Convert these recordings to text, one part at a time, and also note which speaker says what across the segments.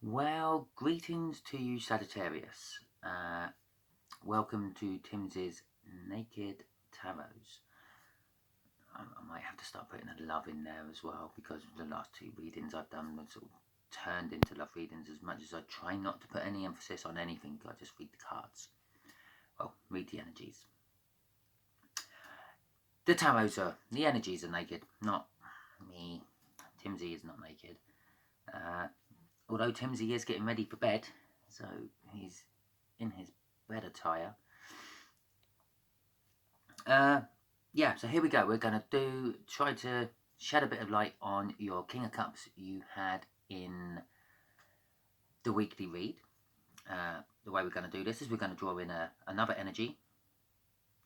Speaker 1: Well, greetings to you, Sagittarius. Welcome to Timsy's Naked Tarots. I might have to start putting a love in there as well, because the last two readings I've done have sort of turned into love readings. As much as I try not to put any emphasis on anything, I just read the cards. Well, read the energies. The tarots are, the energies are naked, not me. Timsy is not naked. Although Timsy is getting ready for bed, so he's in his bed attire. Yeah, so here we go. We're going to try to shed a bit of light on your King of Cups you had in the weekly read. The way we're going to do this is we're going to draw in another energy.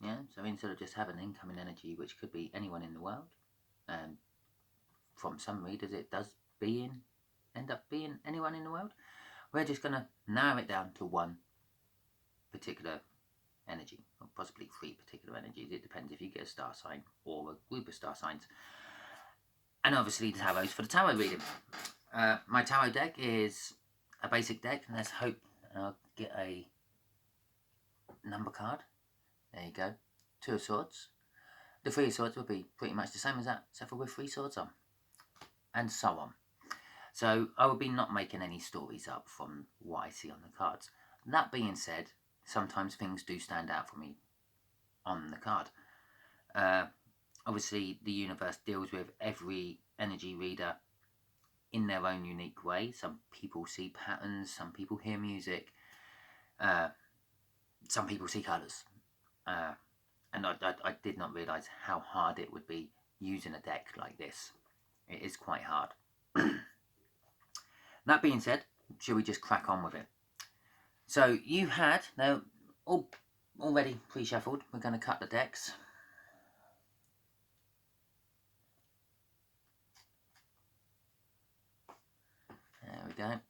Speaker 1: Yeah, so instead of just having incoming energy, which could be anyone in the world, and from some readers it does end up being anyone in the world, we're just going to narrow it down to one particular energy, or possibly three particular energies. It depends if you get a star sign or a group of star signs. And obviously the tarots for the tarot reading. My tarot deck is a basic deck. Let's hope I'll get a number card. There you go. Two of Swords. The Three of Swords will be pretty much the same as that, except for with three swords on. And so on. So I will be not making any stories up from what I see on the cards. That being said, sometimes things do stand out for me on the card. Obviously, the universe deals with every energy reader in their own unique way. Some people see patterns, some people hear music, some people see colours. And I did not realise how hard it would be using a deck like this. It is quite hard. That being said, shall we just crack on with it? So you had, now, already pre-shuffled. We're going to cut the decks. There we go.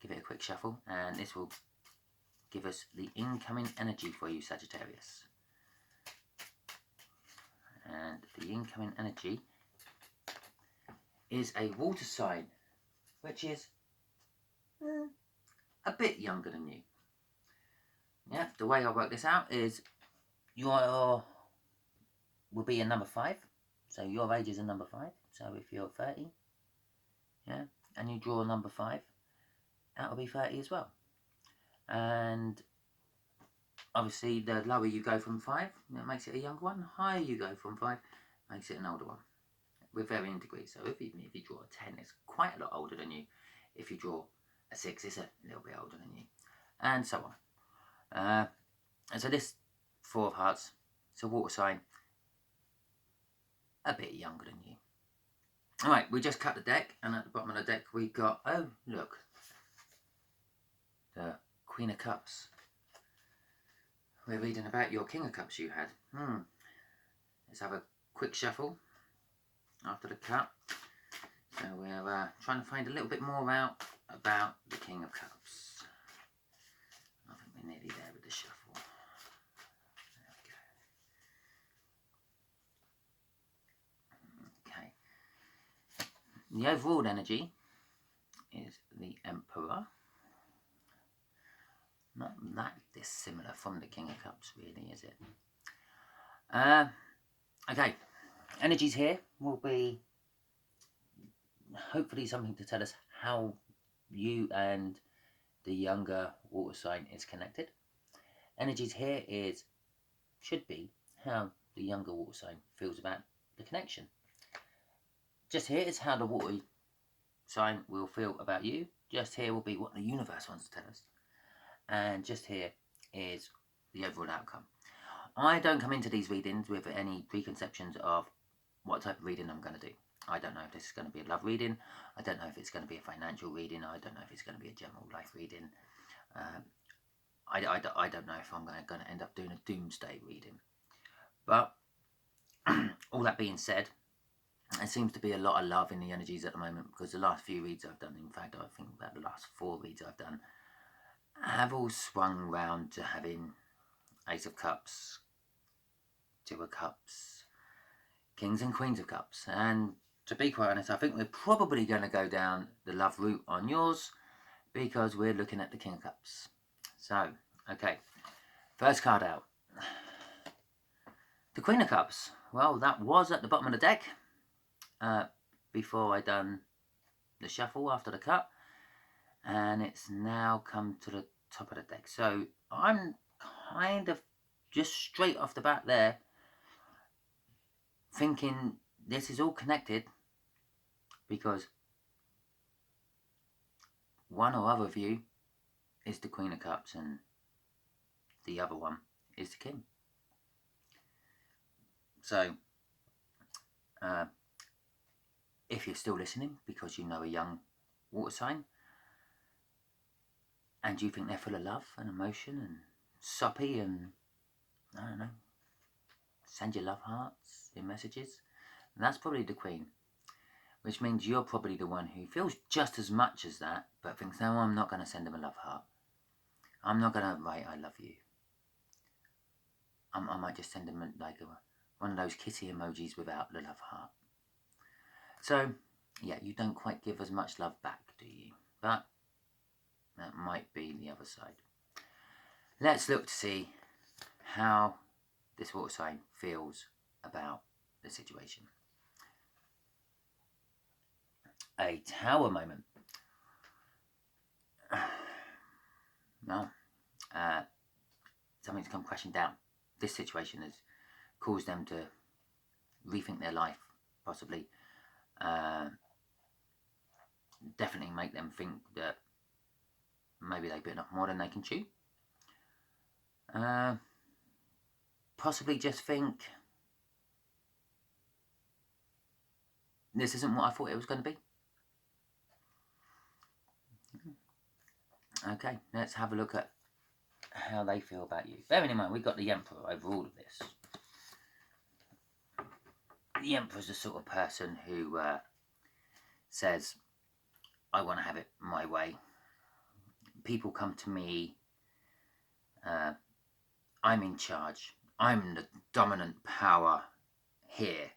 Speaker 1: Give it a quick shuffle, and this will give us the incoming energy for you, Sagittarius. And the incoming energy is a water sign, which is a bit younger than you. Yeah, the way I work this out is your will be a number 5. So your age is a number 5. So if you're 30, yeah, and you draw a number 5, that will be 30 as well. And obviously the lower you go from 5, that makes it a younger one. The higher you go from 5, makes it an older one. With varying degrees. So if you draw a 10, it's quite a lot older than you. If you draw a 6, it's a little bit older than you. And so on. And so this 4 of Hearts, it's a water sign, a bit younger than you. Alright, we just cut the deck, and at the bottom of the deck we got, oh look, the Queen of Cups. We're reading about your King of Cups you had. Let's have a quick shuffle after the cut. So we're trying to find a little bit more out about the King of Cups. I think we're nearly there with the shuffle. The overall energy is the Emperor. Not that dissimilar from the King of Cups, really, is it? Okay, energies here will be hopefully something to tell us how you and the younger water sign is connected. Energies here should be how the younger water sign feels about the connection. Just here is how the water sign will feel about you. Just here will be what the universe wants to tell us. And just here is the overall outcome. I don't come into these readings with any preconceptions of what type of reading I'm going to do. I don't know if this is going to be a love reading. I don't know if it's going to be a financial reading. I don't know if it's going to be a general life reading. I don't know if I'm going to end up doing a doomsday reading. But all that being said, there seems to be a lot of love in the energies at the moment, because the last few reads I've done, in fact I think about the last 4 reads I've done, have all swung round to having Ace of Cups, 2 of Cups, Kings and Queens of Cups. And to be quite honest, I think we're probably going to go down the love route on yours, because we're looking at the King of Cups. So, okay, first card out. The Queen of Cups. Well, that was at the bottom of the deck before I done the shuffle after the cut, and it's now come to the top of the deck. So I'm kind of just straight off the bat there thinking this is all connected, because one or other of you is the Queen of Cups and the other one is the King. So if you're still listening because you know a young water sign and you think they're full of love and emotion and soppy and, I don't know, send your love hearts in messages, that's probably the Queen. Which means you're probably the one who feels just as much as that, but thinks, no, I'm not going to send them a love heart. I'm not going to write I love you. I might just send them like one of those kitty emojis without the love heart. So, yeah, you don't quite give as much love back, do you? But that might be the other side. Let's look to see how this water sign feels about the situation. A Tower moment. No, something's come crashing down. This situation has caused them to rethink their life, possibly. Definitely make them think that maybe they've bitten off more than they can chew. Possibly just think, this isn't what I thought it was going to be. Okay, let's have a look at how they feel about you. Bearing in mind, we've got the Emperor over all of this. The Emperor's the sort of person who says, I want to have it my way. People come to me, I'm in charge. I'm the dominant power here.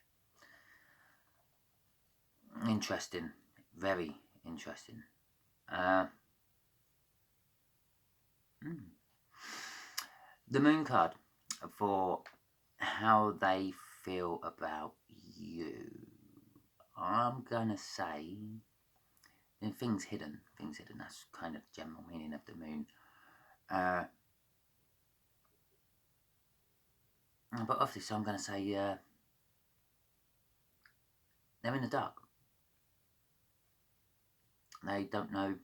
Speaker 1: Interesting, very interesting. The Moon card for how they feel about you. I'm gonna say things hidden. That's kind of the general meaning of the Moon. But obviously, so I'm gonna say they're in the dark. They don't know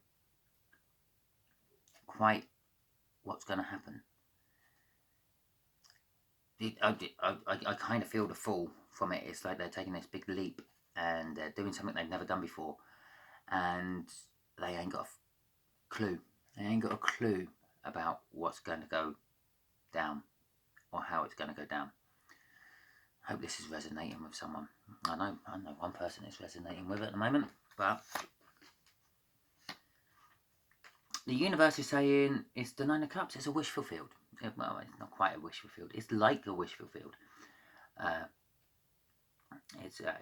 Speaker 1: quite what's going to happen. I kind of feel the fall from it. It's like they're taking this big leap and they're doing something they've never done before, and they ain't got a clue. They ain't got a clue about what's going to go down or how it's going to go down. I hope this is resonating with someone. I know one person is resonating with it at the moment, but the universe is saying it's the Nine of Cups. It's a wish fulfilled. Well, it's not quite a wish fulfilled. It's like a wish fulfilled. It's a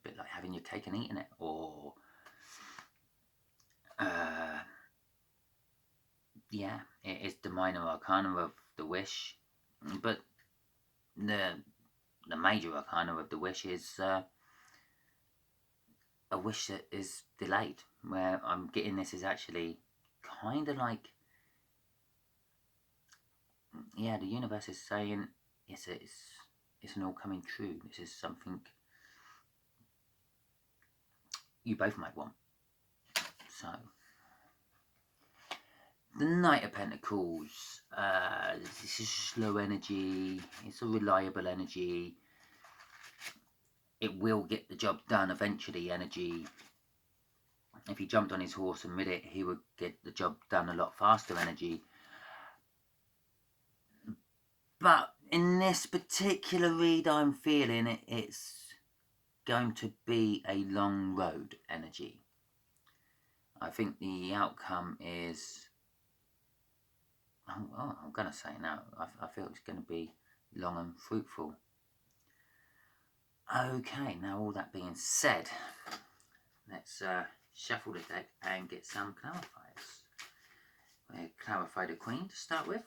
Speaker 1: bit like having your cake and eating it, or yeah, it is the minor arcana of the wish, but the major arcana of the wish is a wish that is delayed. Where I'm getting this is actually kind of like, yeah, the universe is saying it's an all coming true. This is something you both might want. So, the Knight of Pentacles. This is slow energy. It's a reliable energy. It will get the job done eventually. Energy. If he jumped on his horse and rid it, he would get the job done a lot faster. Energy. But in this particular read, I'm feeling it's going to be a long road. Energy. I think the outcome is, I'm going to say now, I feel it's going to be long and fruitful. Okay, now all that being said, let's shuffle the deck and get some clarifiers. We'll clarify the Queen to start with.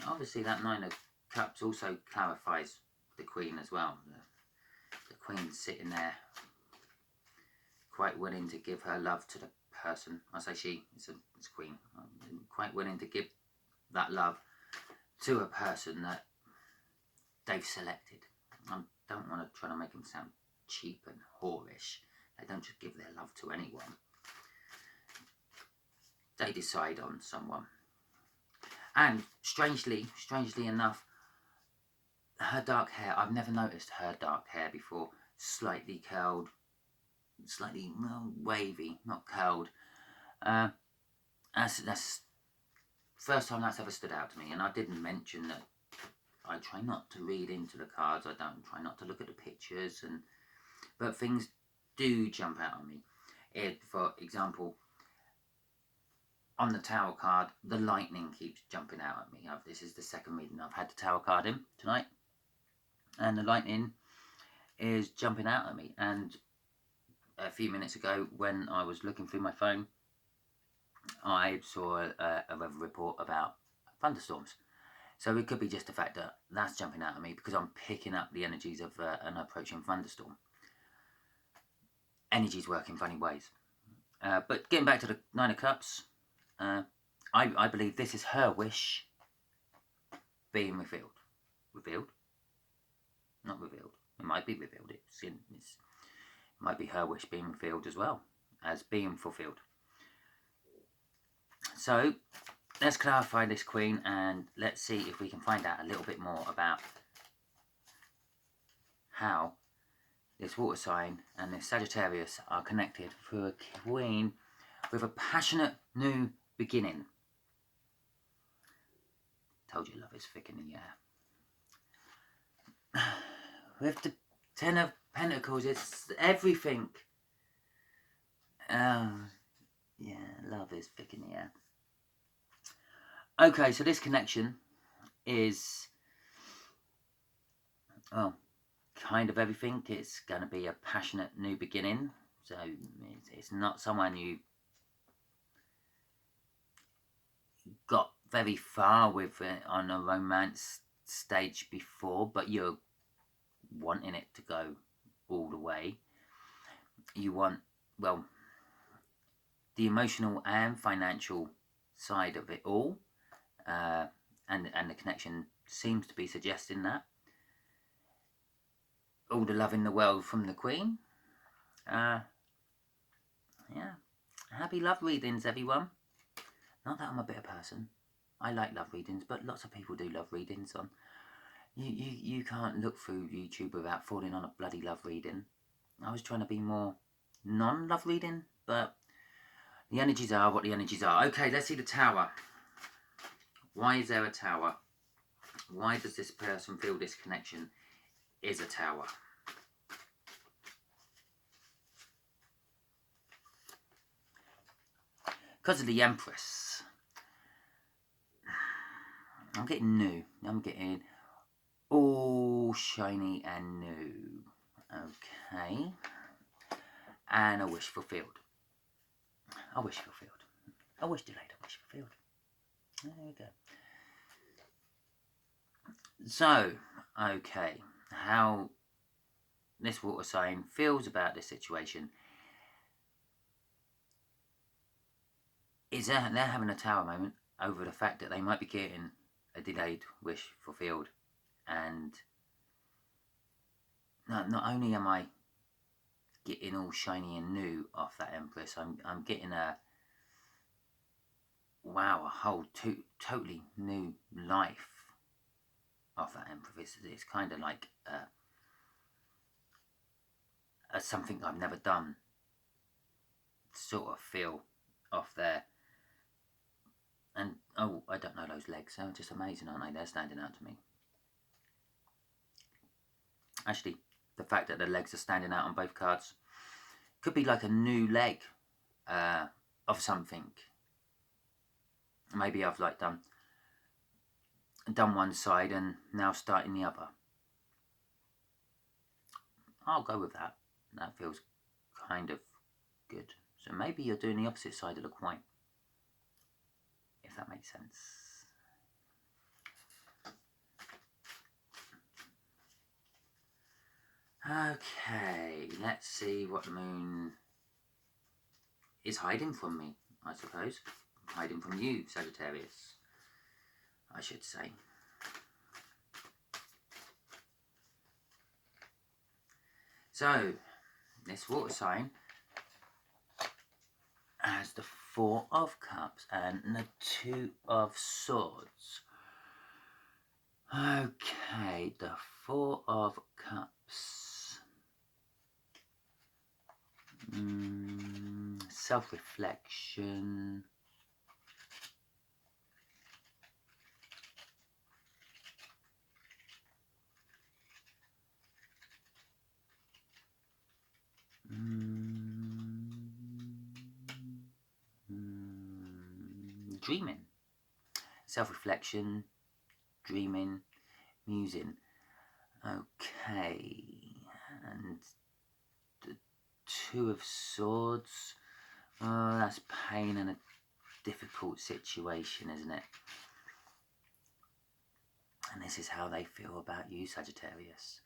Speaker 1: Obviously that Nine of Cups also clarifies the Queen as well. The Queen's sitting there quite willing to give her love to the person. I say she, it's Queen. Quite willing to give that love to a person that they've selected. I don't want to try to make them sound cheap and whorish. They don't just give their love to anyone. They decide on someone. And strangely enough, her dark hair, I've never noticed her dark hair before. Slightly curled, slightly wavy, not curled. That's first time that's ever stood out to me. And I didn't mention that I try not to read into the cards. I don't try not to look at the pictures, but things do jump out on me. For example, on the Tower card, the lightning keeps jumping out at me. This is the second reading I've had the Tower card in tonight, and the lightning is jumping out at me. And a few minutes ago, when I was looking through my phone, I saw a weather report about thunderstorms. So it could be just the fact that that's jumping out at me because I'm picking up the energies of an approaching thunderstorm. Energies work in funny ways. But getting back to the Nine of Cups, I believe this is her wish being revealed. Revealed? Not revealed. It might be revealed. It might be her wish being revealed as well as being fulfilled. So let's clarify this Queen and let's see if we can find out a little bit more about how this water sign and this Sagittarius are connected through a Queen with a passionate new beginning. Told you love is thick in the air. With the Ten of Pentacles, it's everything. Yeah, love is thick in the air. Okay, so this connection is, well, kind of everything. It's going to be a passionate new beginning. So it's not someone you got very far with on a romance stage before, but you're wanting it to go all the way. You want, well, the emotional and financial side of it all, and the connection seems to be suggesting that. All the love in the world from the Queen. Yeah, happy love readings, everyone. Not that I'm a bitter person. I like love readings, but lots of people do love readings. You can't look through YouTube without falling on a bloody love reading. I was trying to be more non-love reading, but the energies are what the energies are. Okay, let's see the Tower. Why is there a Tower? Why does this person feel this connection is a Tower? Because of the Empress. I'm getting new. I'm getting all shiny and new. Okay. And a wish fulfilled. A wish fulfilled. A wish delayed, a wish fulfilled. There we go. So, okay. How this water sign feels about this situation is they're having a Tower moment over the fact that they might be getting a delayed wish fulfilled. And not only am I getting all shiny and new off that Empress, I'm getting a whole totally new life off that Empress. It's kind of like something I've never done sort of feel off there. And oh, I don't know, those legs, they're just amazing, aren't they? They're standing out to me. Actually, the fact that the legs are standing out on both cards could be like a new leg of something. Maybe I've like done one side and now starting the other. I'll go with that. That feels kind of good. So maybe you're doing the opposite side of the coin, if that makes sense. Okay, let's see what the moon is hiding from me, I suppose. Hiding from you, Sagittarius, I should say. So, this water sign has the Four of Cups and the Two of Swords. Okay, the Four of Cups. Self-reflection. Dreaming. Self-reflection, dreaming, musing. Okay, and the Two of Swords. Oh, that's pain and a difficult situation, isn't it? And this is how they feel about you, Sagittarius.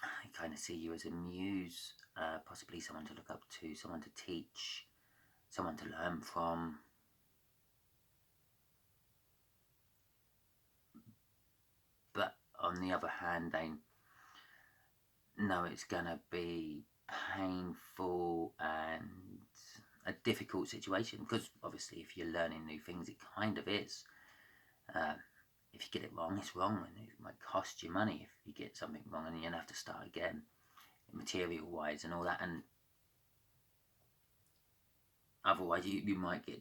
Speaker 1: I kind of see you as a muse, possibly someone to look up to, someone to teach, someone to learn from. But on the other hand, they know it's going to be painful and a difficult situation, because obviously if you're learning new things, it kind of is. If you get it wrong, it's wrong, and it might cost you money if you get something wrong, and you'll have to start again, material wise and all that. And otherwise you might get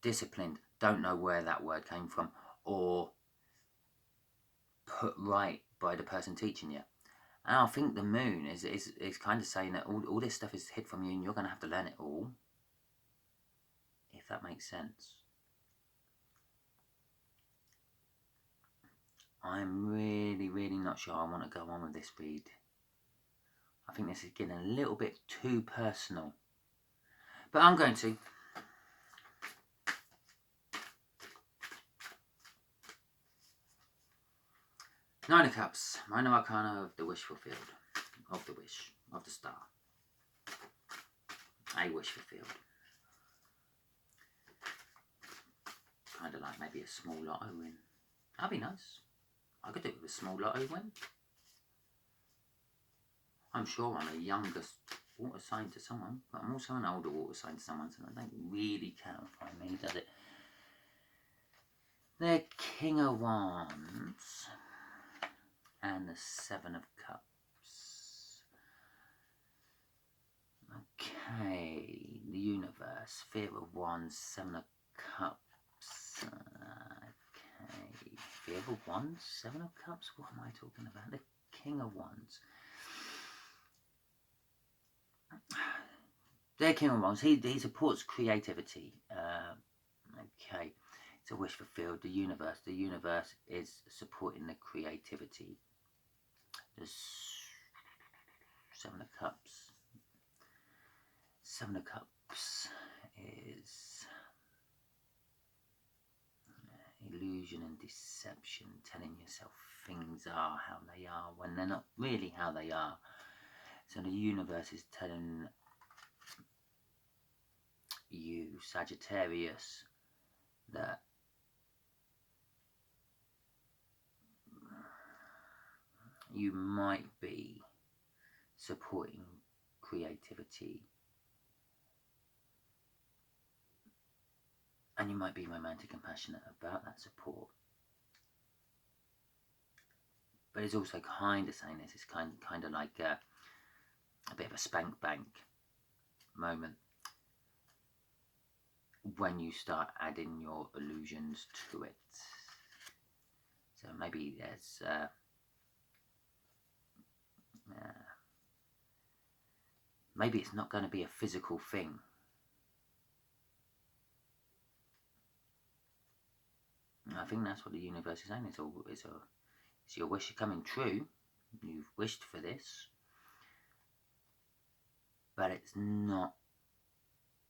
Speaker 1: disciplined, don't know where that word came from, or put right by the person teaching you. And I think the moon is kind of saying that all this stuff is hid from you, and you're going to have to learn it all, if that makes sense. I'm really not sure I want to go on with this read. I think this is getting a little bit too personal, but I'm going to. Nine of Cups, minor arcana of the wish fulfilled, of the wish, of the star. A wish fulfilled. Kind of like maybe a small lotto win. That'd be nice. I could do it with a small lotto win. I'm sure I'm a youngest water sign to someone, but I'm also an older water sign to someone, so that don't really count by me, does it? The King of Wands and the Seven of Cups. Okay, the universe, Fear of Wands, Seven of Cups. Okay, Fear of Wands, Seven of Cups. What am I talking about? The King of Wands. The King of Wands. He supports creativity. Okay, it's a wish fulfilled. The universe. The universe is supporting the creativity. The Seven of Cups. Seven of Cups is illusion and deception, telling yourself things are how they are when they're not really how they are. So the universe is telling you, Sagittarius, that you might be supporting creativity, and you might be romantic and passionate about that support. But it's also kind of saying this, it's kind of like a bit of a spank bank moment when you start adding your illusions to it. So maybe there's maybe it's not going to be a physical thing. I think that's what the universe is saying. It's Is your wish coming true? You've wished for this, but it's not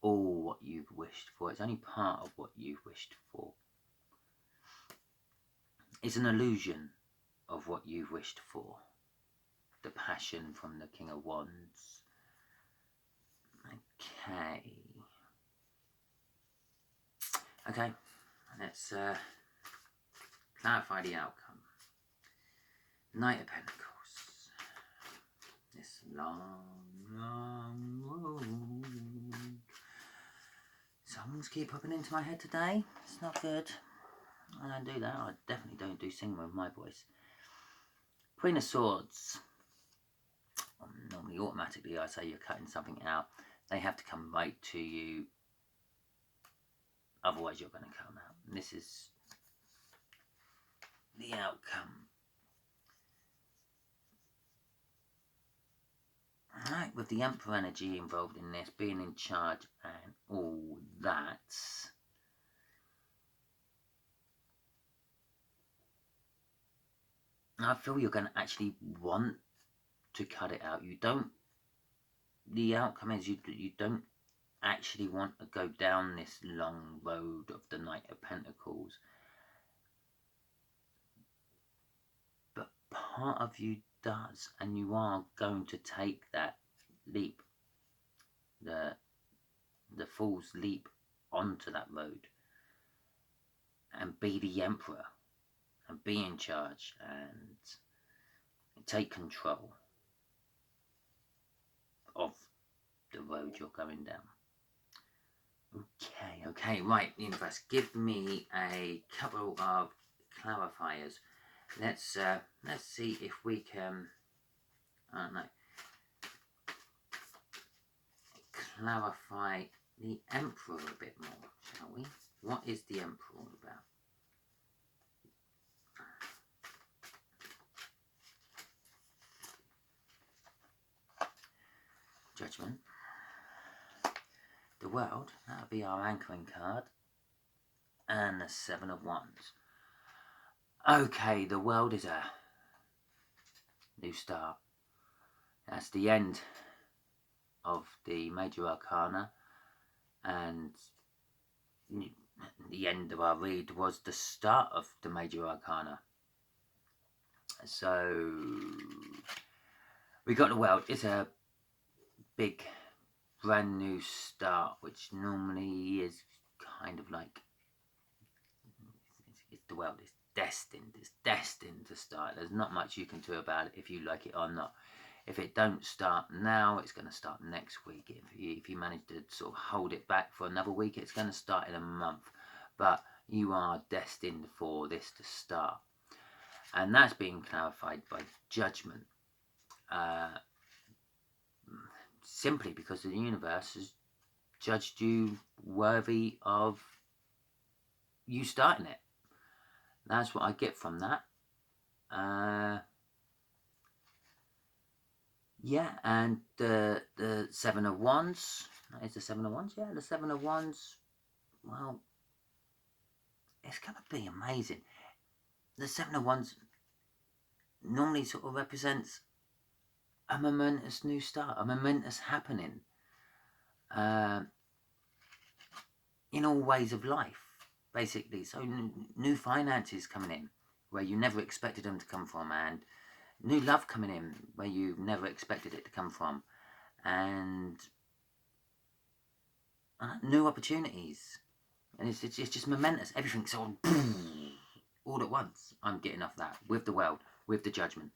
Speaker 1: all what you've wished for. It's only part of what you've wished for. It's an illusion of what you've wished for. The passion from the King of Wands. Okay, let's clarify the outcome. Knight of Pentacles. This long road. Songs keep popping into my head today. It's not good. I don't do that. I definitely don't do singing with my voice. Queen of Swords. Normally, automatically, I say you're cutting something out. They have to come right to you. Otherwise, you're going to come out. And this is the outcome. Alright, with the Emperor energy involved in this, being in charge and all that. I feel you're going to actually want to cut it out. You don't. The outcome is you don't actually want to go down this long road of the Knight of Pentacles. But part of you does, and you are going to take that leap, the fool's leap onto that road and be the Emperor and be in charge and take control of the road you're going down. Okay, right, universe, give me a couple of clarifiers. Let's see if we can, I don't know, clarify the Emperor a bit more, shall we? What is the Emperor all about? Judgment. The World, that'll be our anchoring card. And the Seven of Wands. Okay, the World is a new start. That's the end of the Major Arcana. And the end of our read was the start of the Major Arcana. So, we got the World. It's a big brand new start, which normally is kind of like the world is destined. It's destined to start. There's not much you can do about it if you like it or not. If it don't start now, it's going to start next week. If you manage to sort of hold it back for another week, it's going to start in a month. But you are destined for this to start, and that's being clarified by Judgment. Simply because the universe has judged you worthy of you starting it. That's what I get from that. Yeah, and the Seven of Wands. Is the Seven of Wands? Yeah, the Seven of Wands. Well, it's going to be amazing. The Seven of Wands normally sort of represents a momentous new start, a momentous happening in all ways of life, basically. So new finances coming in where you never expected them to come from, and new love coming in where you never expected it to come from, and new opportunities. And it's just momentous. Everything's all at once. I'm getting off that with the World, with the Judgment,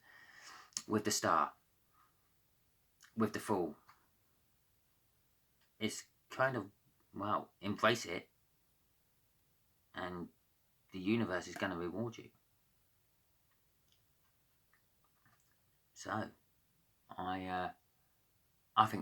Speaker 1: with the Star, with the Fool. It's kind of, well, embrace it, and the universe is going to reward you. So, I think